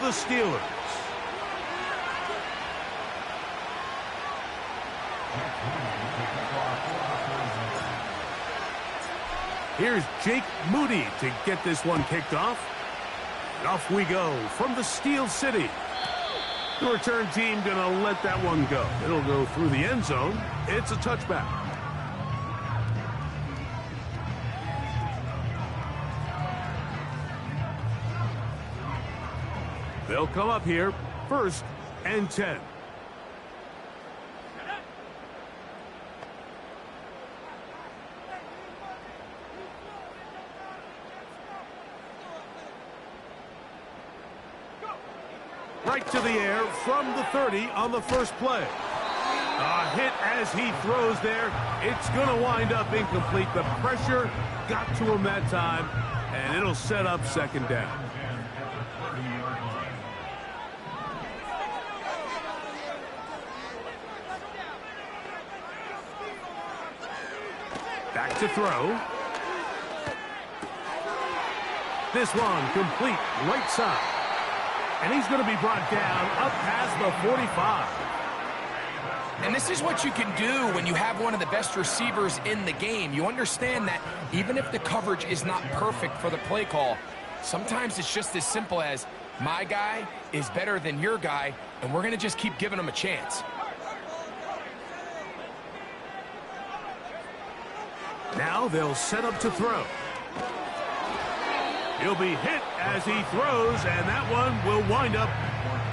the Steelers. Here's Jake Moody to get this one kicked off. And off we go from the Steel City. The return team going to let that one go. It'll go through the end zone. It's a touchback. They'll come up here, 1st and 10. Right to the air from the 30 on the first play. A hit as he throws there. It's going to wind up incomplete. The pressure got to him that time, and it'll set up 2nd down. Back to throw. This one complete right side. And he's going to be brought down up past the 45. And this is what you can do when you have one of the best receivers in the game. You understand that even if the coverage is not perfect for the play call, sometimes it's just as simple as my guy is better than your guy, and we're going to just keep giving him a chance. Now they'll set up to throw. He'll be hit as he throws, and that one will wind up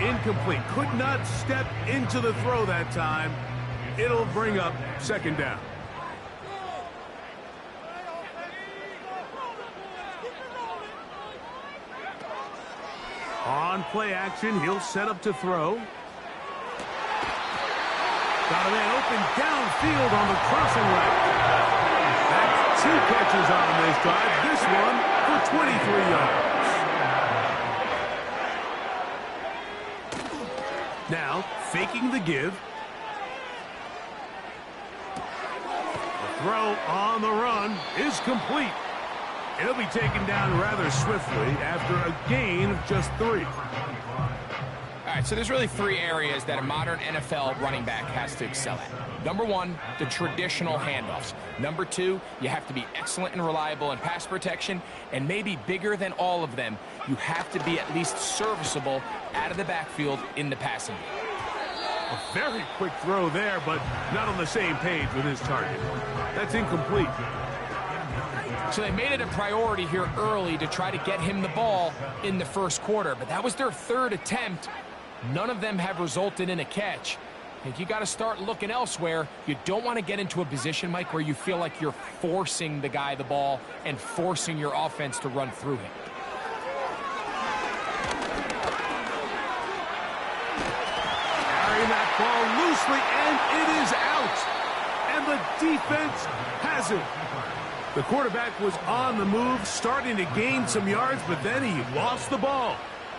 incomplete. Could not step into the throw that time. It'll bring up 2nd down. On play action, he'll set up to throw. Got a man open downfield on the crossing route. That's 2 catches on this drive. This one for 23 yards. Now, faking the give. The throw on the run is complete. It'll be taken down rather swiftly after a gain of just 3. All right, so there's really 3 areas that a modern NFL running back has to excel at. Number 1, the traditional handoffs. Number 2, you have to be excellent and reliable in pass protection. And maybe bigger than all of them, you have to be at least serviceable out of the backfield in the passing game. A very quick throw there, but not on the same page with his target. That's incomplete. So they made it a priority here early to try to get him the ball in the 1st quarter. But that was their 3rd attempt. None of them have resulted in a catch. I think you got to start looking elsewhere. You don't want to get into a position, Mike, where you feel like you're forcing the guy the ball and forcing your offense to run through him. Carrying that ball loosely, and it is out. And the defense has it. The quarterback was on the move, starting to gain some yards, but then he lost the ball.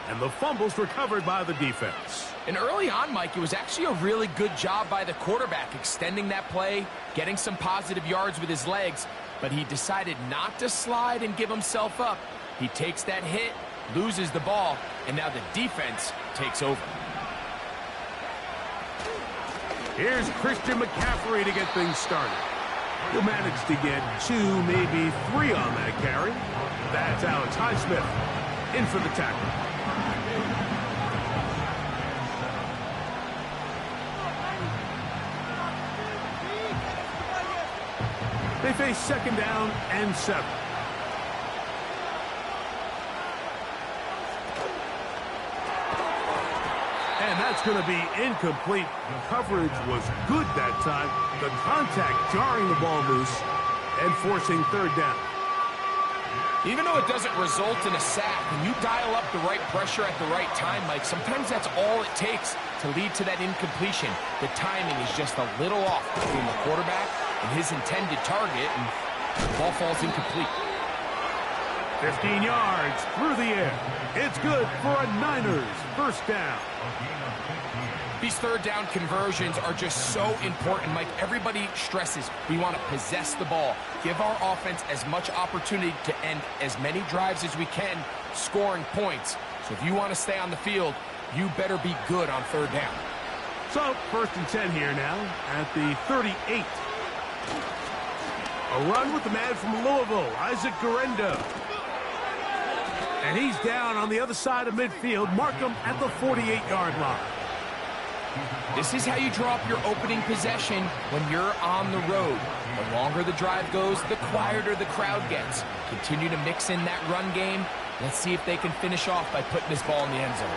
And the fumble's recovered by the defense. And early on, Mike, it was actually a really good job by the quarterback, extending that play, getting some positive yards with his legs, but he decided not to slide and give himself up. He takes that hit, loses the ball, and now the defense takes over. Here's Christian McCaffrey to get things started. He'll manage to get 2, maybe 3 on that carry. That's Alex Highsmith in for the tackle. They face 2nd down and 7. And that's going to be incomplete. Coverage was good that time. The contact jarring the ball loose and forcing 3rd down. Even though it doesn't result in a sack, when you dial up the right pressure at the right time, Mike, sometimes that's all it takes to lead to that incompletion. The timing is just a little off between the quarterback and his intended target, and the ball falls incomplete. 15 yards through the air. It's good for a Niners 1st down. These 3rd down conversions are just so important, Mike. Everybody stresses we want to possess the ball, give our offense as much opportunity to end as many drives as we can, scoring points. So if you want to stay on the field, you better be good on third down. So, 1st and 10 here now at the 38. A run with the man from Louisville, Isaac Guerendo. And he's down on the other side of midfield. Mark him at the 48-yard line. This is how you draw up your opening possession when you're on the road. The longer the drive goes, the quieter the crowd gets. Continue to mix in that run game. Let's see if they can finish off by putting this ball in the end zone.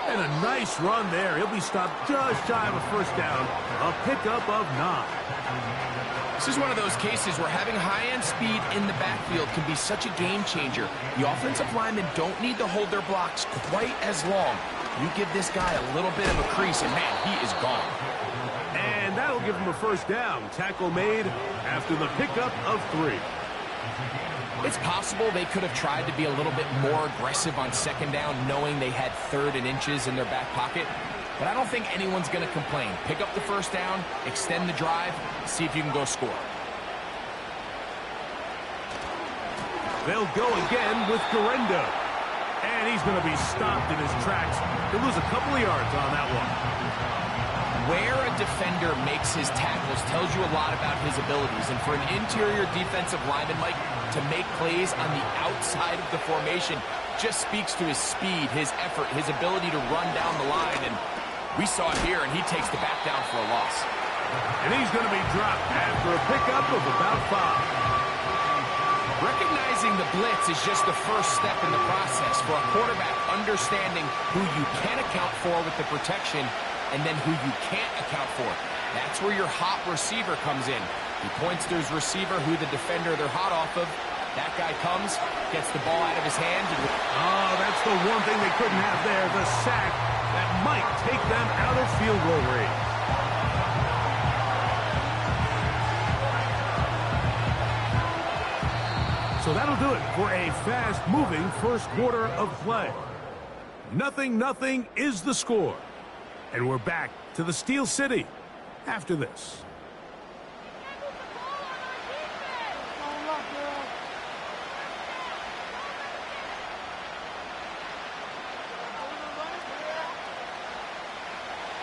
And a nice run there. He'll be stopped just shy of a first down. A pickup of 9. This is one of those cases where having high-end speed in the backfield can be such a game changer. The offensive linemen don't need to hold their blocks quite as long. You give this guy a little bit of a crease, and man, he is gone. And that'll give him a first down. Tackle made after the pickup of 3. It's possible they could have tried to be a little bit more aggressive on second down, knowing they had 3rd and inches in their back pocket. But I don't think anyone's going to complain. Pick up the first down, extend the drive, see if you can go score. They'll go again with Guerendo. And he's going to be stopped in his tracks. He'll lose a couple of yards on that one. Where a defender makes his tackles tells you a lot about his abilities. And for an interior defensive lineman, Mike, to make plays on the outside of the formation just speaks to his speed, his effort, his ability to run down the line. And we saw it here, and he takes the back down for a loss. And he's going to be dropped after a pickup of about 5. Recognizing the blitz is just the first step in the process for a quarterback understanding who you can account for with the protection and then who you can't account for. That's where your hot receiver comes in. He points to his receiver who the defender they're hot off of. That guy comes, gets the ball out of his hand. Oh, that's the one thing they couldn't have there, the sack that might take them out of field goal range. So that'll do it for a fast-moving first quarter of play. 0-0 is the score. And we're back to the Steel City after this.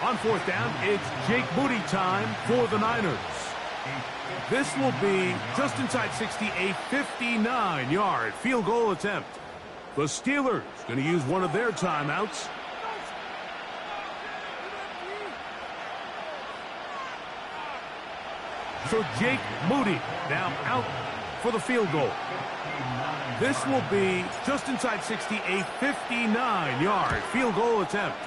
On 4th down, it's Jake Moody time for the Niners. This will be just inside 60, a 59-yard field goal attempt. The Steelers going to use one of their timeouts. So Jake Moody now out for the field goal. This will be just inside 60, a 59-yard field goal attempt.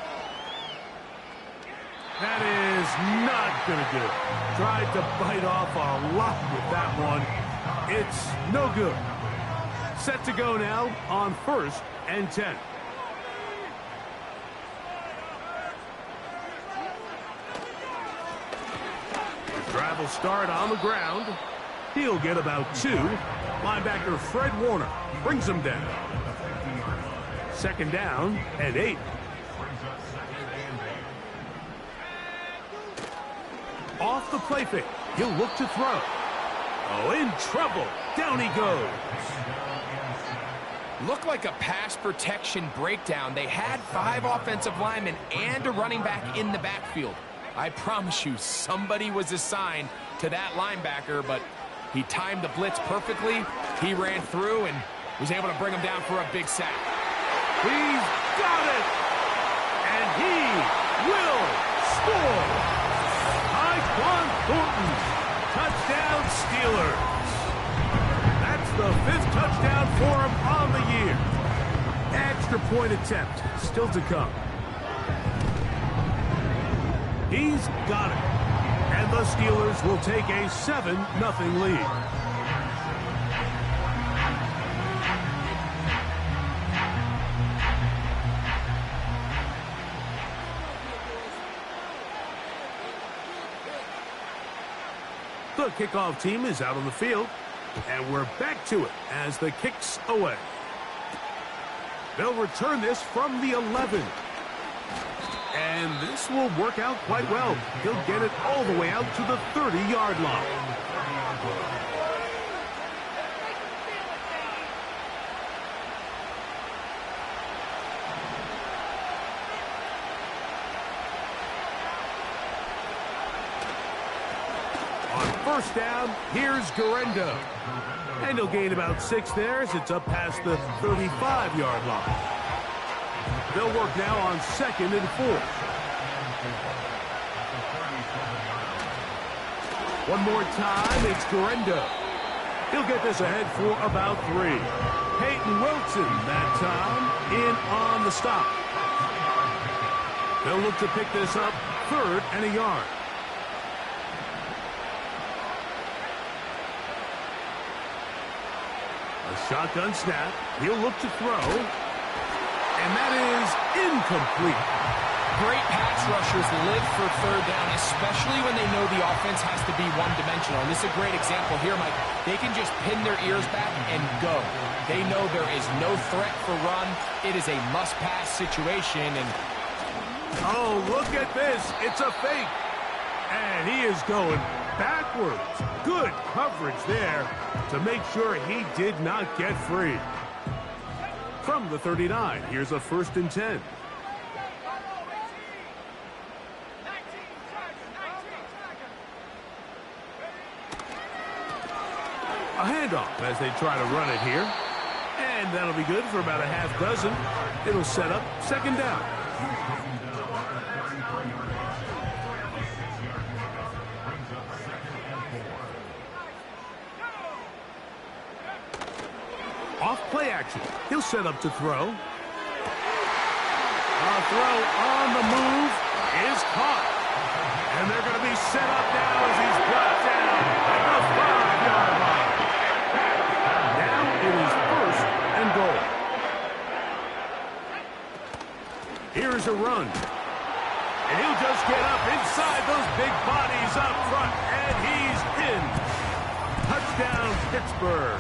That is not going to do it. Tried to bite off a lot with that one. It's no good. Set to go now on 1st and 10. The drive will start on the ground. He'll get about 2. Linebacker Fred Warner brings him down. 2nd down and 8. Off the play fake. He'll look to throw. Oh, in trouble. Down he goes. Looked like a pass protection breakdown. They had 5 offensive linemen and a running back in the backfield. I promise you, somebody was assigned to that linebacker, but he timed the blitz perfectly. He ran through and was able to bring him down for a big sack. He's got it! And he will score! Tyquan Thornton, touchdown Steelers. That's the 5th touchdown for him on the year. Extra point attempt still to come. He's got it. And the Steelers will take a 7-0 lead. The kickoff team is out on the field, and we're back to it as the kick's away. They'll return this from the 11. And this will work out quite well. He'll get it all the way out to the 30-yard line. first down. Here's Guerendo. And he'll gain about 6 there as it's up past the 35-yard line. They'll work now on 2nd and 4. One more time, it's Guerendo. He'll get this ahead for about 3. Peyton Wilson that time in on the stop. They'll look to pick this up 3rd and a yard. A shotgun snap. He'll look to throw. And that is incomplete. Great pass rushers live for 3rd down, especially when they know the offense has to be one-dimensional. And this is a great example here, Mike. They can just pin their ears back and go. They know there is no threat for run. It is a must-pass situation. And oh, look at this. It's a fake. And he is going backwards. Good coverage there to make sure he did not get free. From the 39, here's a 1st and 10. A handoff as they try to run it here. And that'll be good for about a half dozen. It'll set up 2nd down. Off play action. He'll set up to throw. A throw on the move is caught. And they're going to be set up now as he's brought down at the 5-yard line. Now it is 1st and goal. Here's a run. And he'll just get up inside those big bodies up front. And he's in. Touchdown, Pittsburgh.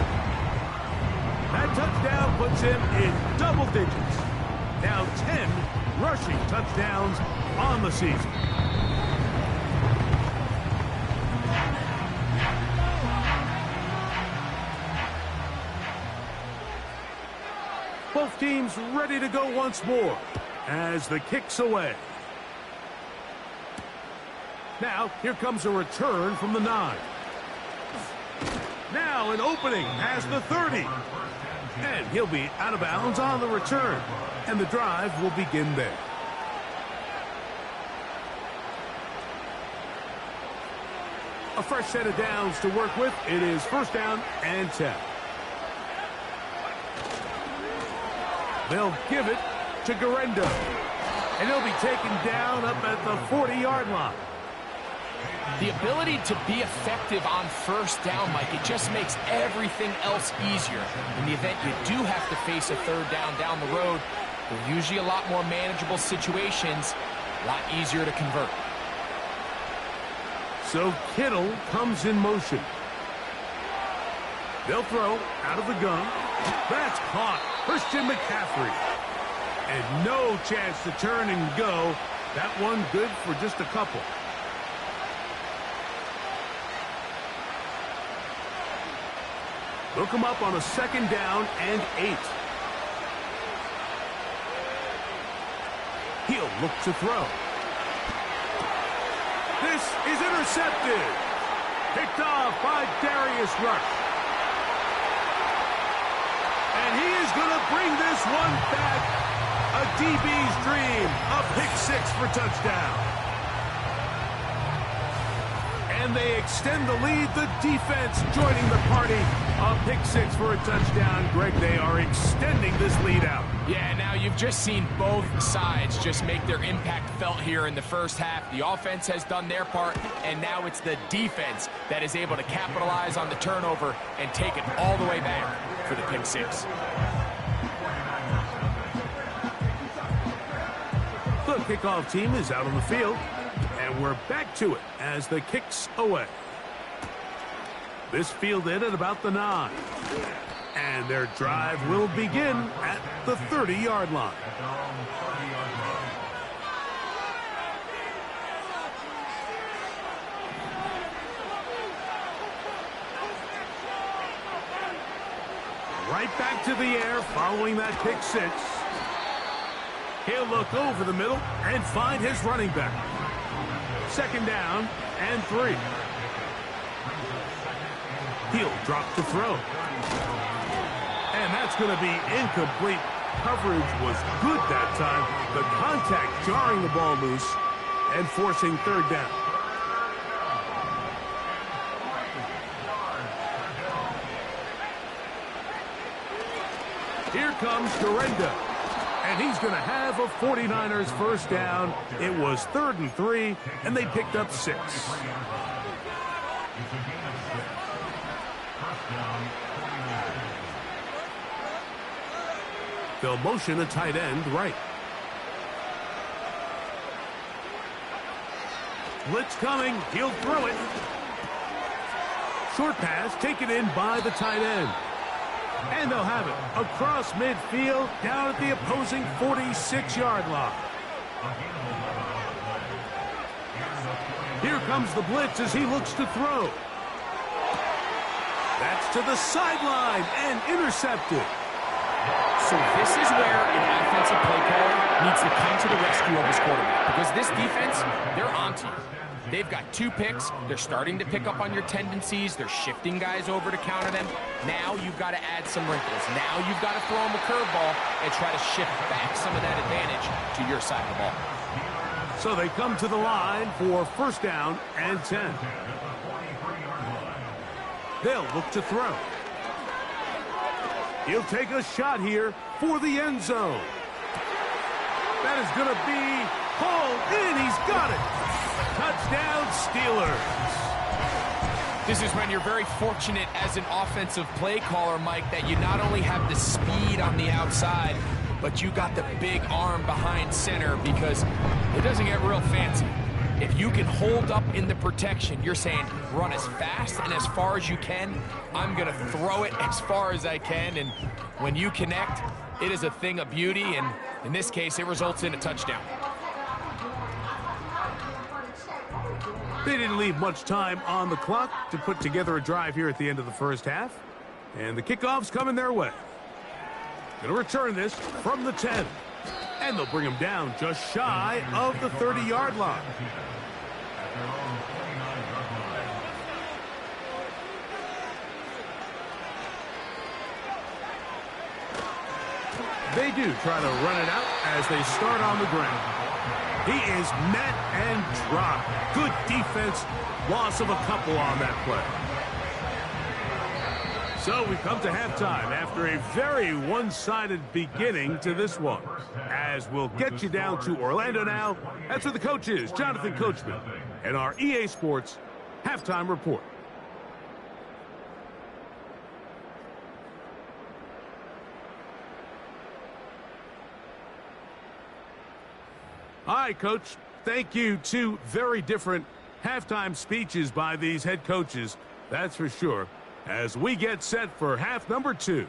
That touchdown puts him in double digits. Now 10 rushing touchdowns on the season. Both teams ready to go once more as the kick's away. Now, here comes a return from the 9. Now an opening past the 30. And he'll be out of bounds on the return. And the drive will begin there. A fresh set of downs to work with. It is 1st down and 10. They'll give it to Guerendo. And he'll be taken down up at the 40-yard line. The ability to be effective on 1st down, Mike, it just makes everything else easier. In the event you do have to face a 3rd down the road, they're usually a lot more manageable situations, a lot easier to convert. So Kittle comes in motion. They'll throw out of the gun. That's caught. Christian McCaffrey. And no chance to turn and go. That one good for just a couple. They'll come up on a 2nd down and 8. He'll look to throw. This is intercepted. Picked off by Darius Rush. And he is going to bring this one back. A DB's dream. A pick 6 for touchdown. And they extend the lead. The defense joining the party. A pick 6 for a touchdown. Greg, they are extending this lead out. Yeah, now you've just seen both sides just make their impact felt here in the first half. The offense has done their part, and now it's the defense that is able to capitalize on the turnover and take it all the way back for the pick 6. The kickoff team is out on the field. And we're back to it as the kick's away. This fielded at about the 9. And their drive will begin at the 30-yard line. Right back to the air following that pick 6. He'll look over the middle and find his running back. 2nd down and 3. He'll drop to throw. And that's going to be incomplete. Coverage was good that time. The contact jarring the ball loose and forcing third down. Here comes Gurenda. And he's going to have a 49ers first down. It was 3rd and 3, and they picked up 6. They'll motion a tight end right. Blitz coming. He'll throw it. Short pass taken in by the tight end. And they'll have it across midfield down at the opposing 46-yard line. Here comes the blitz as he looks to throw. That's to the sideline and intercepted. So this is where an offensive play caller needs to come to the rescue of his quarterback, because this defense, they're onto you. They've got 2 picks. They're starting to pick up on your tendencies. They're shifting guys over to counter them. Now you've got to add some wrinkles. Now you've got to throw them a curveball and try to shift back some of that advantage to your side of the ball. So they come to the line for first down and 10. They'll look to throw. He'll take a shot here for the end zone. That is going to be hauled in. He's got it. Touchdown, Steelers. This is when you're very fortunate as an offensive play caller, Mike, that you not only have the speed on the outside, but you got the big arm behind center, because it doesn't get real fancy. If you can hold up in the protection, you're saying run as fast and as far as you can. I'm going to throw it as far as I can, and when you connect, it is a thing of beauty, and in this case, it results in a touchdown. They didn't leave much time on the clock to put together a drive here at the end of the first half. And the kickoff's coming their way. Going to return this from the 10. And they'll bring him down just shy of the 30-yard line. They do try to run it out as they start on the ground. He is met and dropped. Good defense. Loss of a couple on that play. So we come to halftime after a very one-sided beginning to this one. As we'll get you down to Orlando now. That's where the coach is, Jonathan Coachman, and our EA Sports Halftime Report. All right, Coach. Thank you. 2 very different halftime speeches by these head coaches, that's for sure, as we get set for half number 2.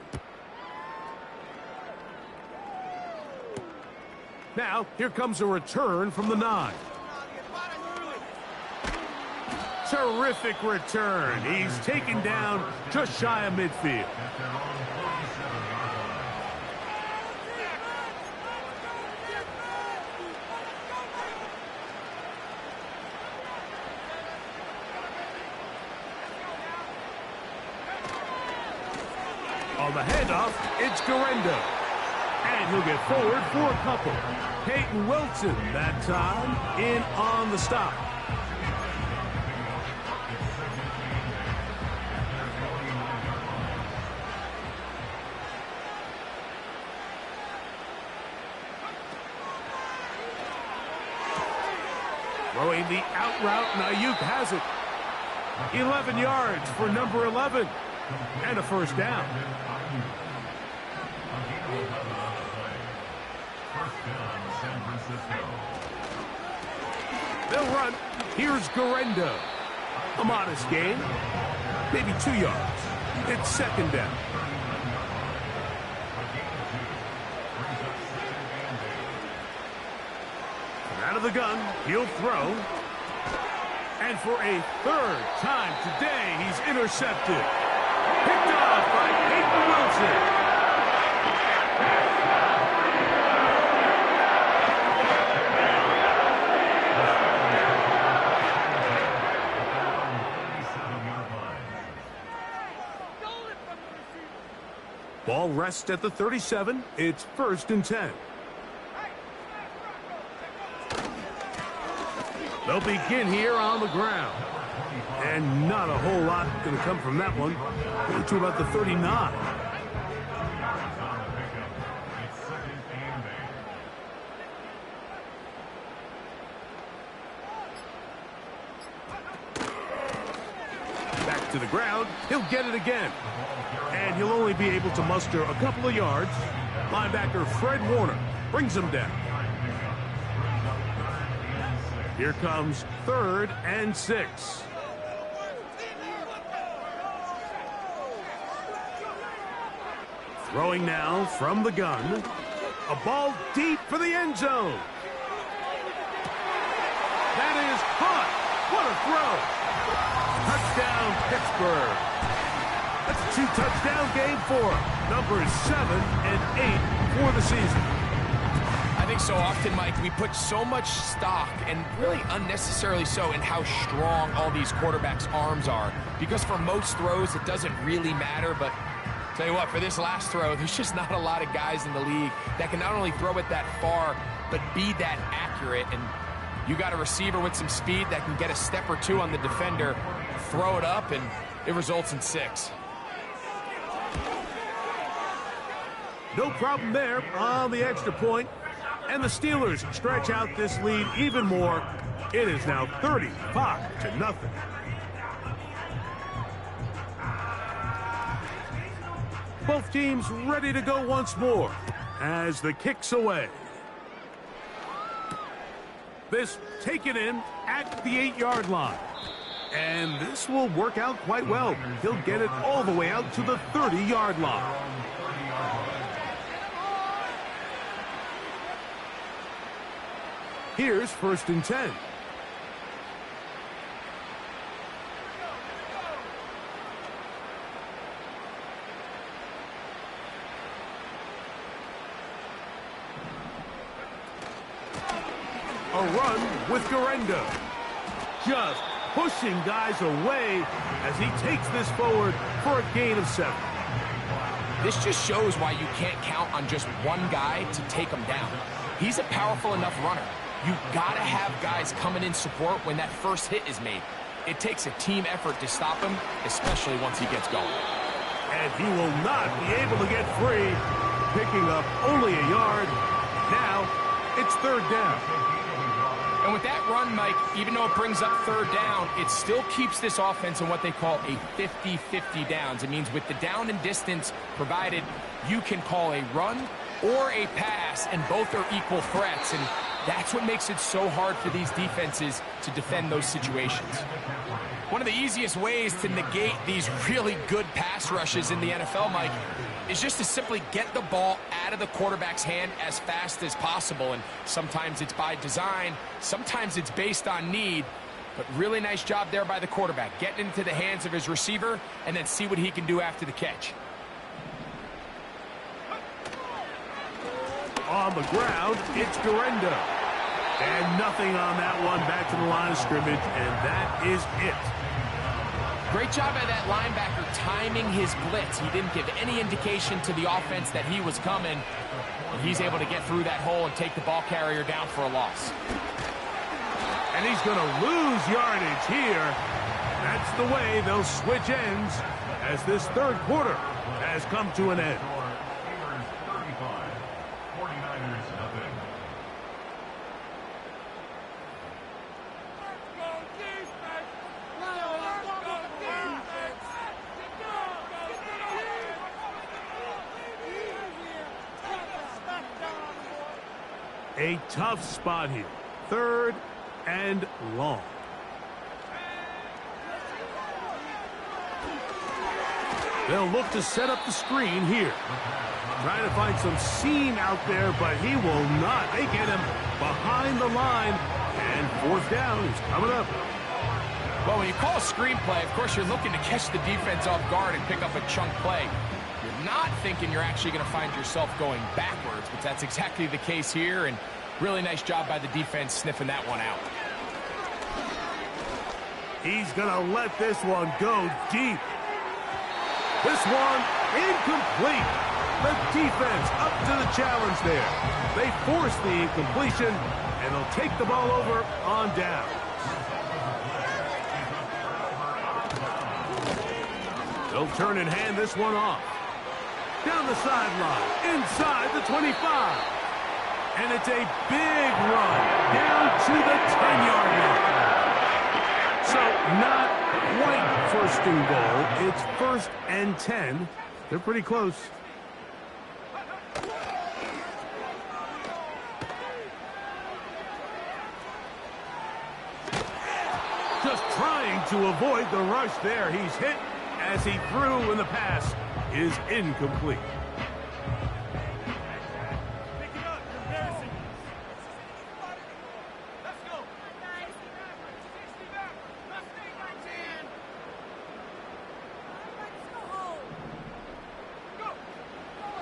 Now, here comes a return from the 9. Terrific return. He's taken down just shy of midfield. On the handoff, it's Gurenda. And he'll get forward for a couple. Peyton Wilson that time in on the stop. Throwing the out route, Ayuk has it. 11 yards for number 11. And a first down. They'll run. Here's Gurenda. A modest gain. Maybe 2 yards. It's second down. And out of the gun, he'll throw. And for a 3rd time today, he's intercepted. Picked off by Peyton Wilson. pressed at the 37. It's 1st and 10. They'll begin here on the ground. And not a whole lot going to come from that one. Going to about the 39. Back to the ground. He'll get it again. And he'll only be able to muster a couple of yards. Linebacker Fred Warner brings him down. Here comes 3rd and 6. Throwing now from the gun. A ball deep for the end zone. That is caught. What a throw. Touchdown, Pittsburgh. That's a 2-touchdown game for him. Numbers 7 and 8 for the season. I think so often, Mike, we put so much stock, and really unnecessarily so, in how strong all these quarterbacks' arms are. Because for most throws, it doesn't really matter, but tell you what, for this last throw, there's just not a lot of guys in the league that can not only throw it that far, but be that accurate. And you got a receiver with some speed that can get a step or two on the defender, throw it up, and it results in 6. No problem there on the extra point. And the Steelers stretch out this lead even more. It is now 35-0. Both teams ready to go once more as the kick's away. This taken in at the 8-yard line. And this will work out quite well. He'll get it all the way out to the 30-yard line. Here's 1st and 10. A run with Garenda. Just pushing guys away as he takes this forward for a gain of 7. This just shows why you can't count on just one guy to take him down. He's a powerful enough runner. You've got to have guys coming in support when that first hit is made. It takes a team effort to stop him, especially once he gets going. And he will not be able to get free, picking up only a yard. Now, it's 3rd down. And with that run, Mike, even though it brings up 3rd down, it still keeps this offense in what they call a 50-50 downs. It means with the down and distance provided, you can call a run or a pass, and both are equal threats. And that's what makes it so hard for these defenses to defend those situations. One of the easiest ways to negate these really good pass rushes in the NFL, Mike, is just to simply get the ball out of the quarterback's hand as fast as possible. And sometimes it's by design, sometimes it's based on need. But really nice job there by the quarterback, getting into the hands of his receiver and then see what he can do after the catch. On the ground, it's Garenda. And nothing on that one, back to the line of scrimmage, and that is it. Great job by that linebacker timing his blitz. He didn't give any indication to the offense that he was coming. And he's able to get through that hole and take the ball carrier down for a loss. And he's going to lose yardage here. That's the way they'll switch ends as this 3rd quarter has come to an end. A tough spot here. 3rd and long. They'll look to set up the screen here. Trying to find some seam out there, but he will not. They get him behind the line. And 4th down is coming up. Well, when you call a screenplay, of course, you're looking to catch the defense off guard and pick up a chunk play. You're not thinking you're actually going to find yourself going backwards, but that's exactly the case here, and really nice job by the defense sniffing that one out. He's going to let this one go deep. This one incomplete. The defense up to the challenge there. They force the incompletion, and they'll take the ball over on down. They'll turn and hand this one off. Down the sideline, inside the 25. And it's a big run down to the 10-yard line. So not quite first and goal. It's 1st and 10. They're pretty close. Just trying to avoid the rush there. He's hit as he threw, and the pass is incomplete.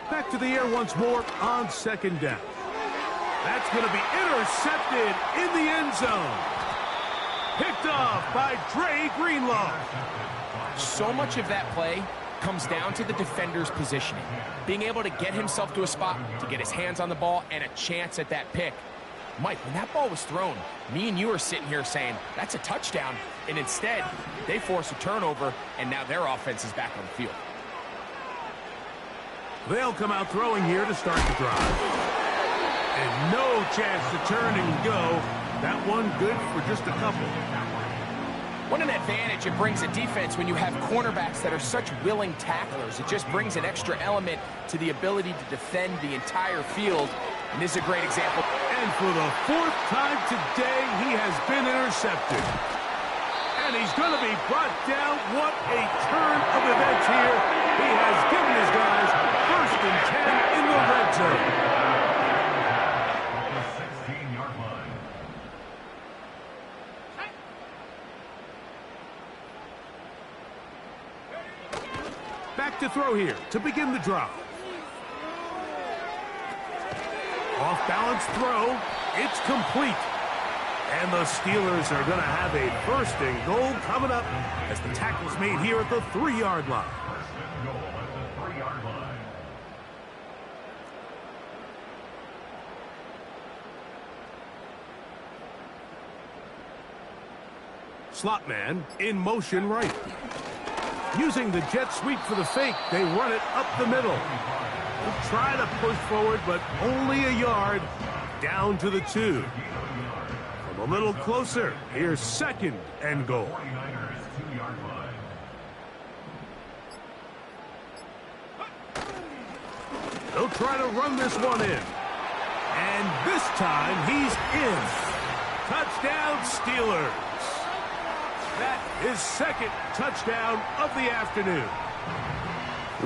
Back to the air once more on 2nd down. That's going to be intercepted in the end zone. Picked off by Dre Greenlaw. So much of that play comes down to the defender's positioning. Being able to get himself to a spot, to get his hands on the ball, and a chance at that pick. Mike, when that ball was thrown, me and you are sitting here saying, that's a touchdown. And instead, they force a turnover, and now their offense is back on the field. They'll come out throwing here to start the drive. And no chance to turn and go. That one good for just a couple. What an advantage it brings a defense when you have cornerbacks that are such willing tacklers. It just brings an extra element to the ability to defend the entire field. And this is a great example. And for the 4th time today, he has been intercepted. And he's going to be brought down. What a turn of events here. He has given his guys 1st and 10 in the red zone. Back to throw here to begin the drive. Off-balance throw. It's complete. And the Steelers are going to have a 1st and goal coming up as the tackle's made here at the 3-yard line. Slot man in motion right. Using the jet sweep for the fake, they run it up the middle. They'll try to push forward, but only a yard down to the 2. From a little closer, here's 2nd and goal. They'll try to run this one in. And this time, he's in. Touchdown, Steelers. That is 2nd touchdown of the afternoon.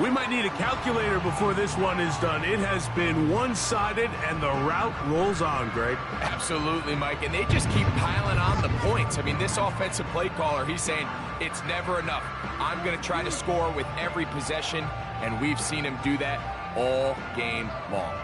We might need a calculator before this one is done. It has been one-sided, and the route rolls on, Greg. Absolutely, Mike, and they just keep piling on the points. I mean, this offensive play caller, he's saying it's never enough. I'm going to try to score with every possession, and we've seen him do that all game long.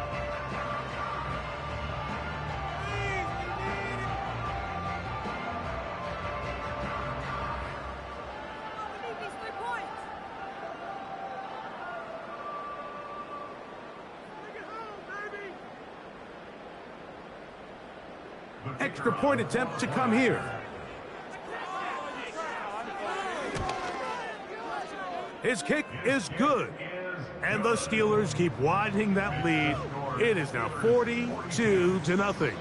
Extra point attempt to come here. His kick is good. And the Steelers keep widening that lead. It is now 42-0.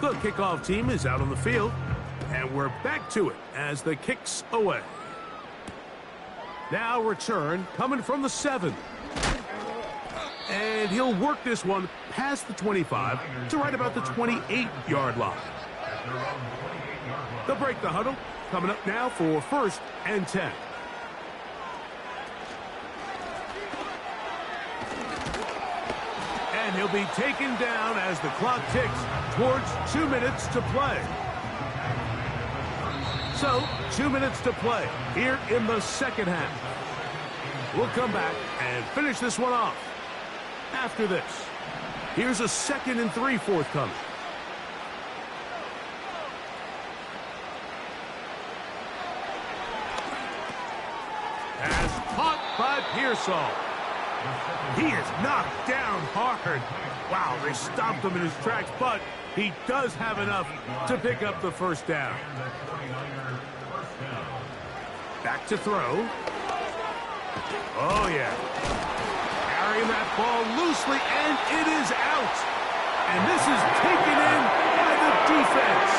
The kickoff team is out on the field. And we're back to it as the kick's away. Now return coming from the 7. And he'll work this one past the 25 to right about the 28-yard line. They'll break the huddle. Coming up now for 1st and 10. And he'll be taken down as the clock ticks towards 2 minutes to play. So, 2 minutes to play here in the 2nd half. We'll come back and finish this one off after this. Here's a 2nd and 3 forthcoming. As caught by Pearsall. He is knocked down hard. Wow, they stopped him in his tracks, but he does have enough to pick up the first down. Back to throw. Oh, yeah. Carrying that ball loosely, and it is out. And this is taken in by the defense.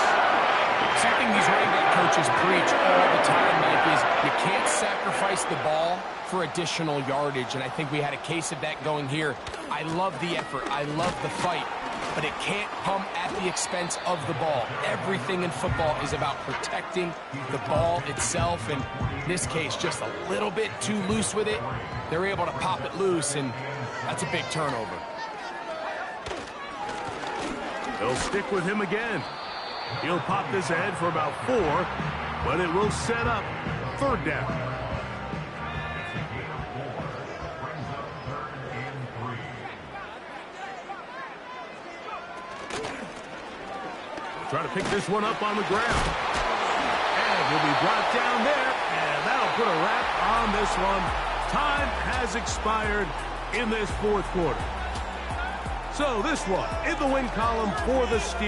Something these running back coaches preach all the time, Mike, is you can't sacrifice the ball for additional yardage, and I think we had a case of that going here. I love the effort. I love the fight, but it can't come at the expense of the ball. Everything in football is about protecting the ball itself, and in this case, just a little bit too loose with it. They're able to pop it loose, and that's a big turnover. They'll stick with him again. He'll pop this ahead for about 4, but it will set up third down. Try to pick this one up on the ground. And he'll be brought down there, and that'll put a wrap on this one. Time has expired in this fourth quarter. So this one in the win column for the Steelers.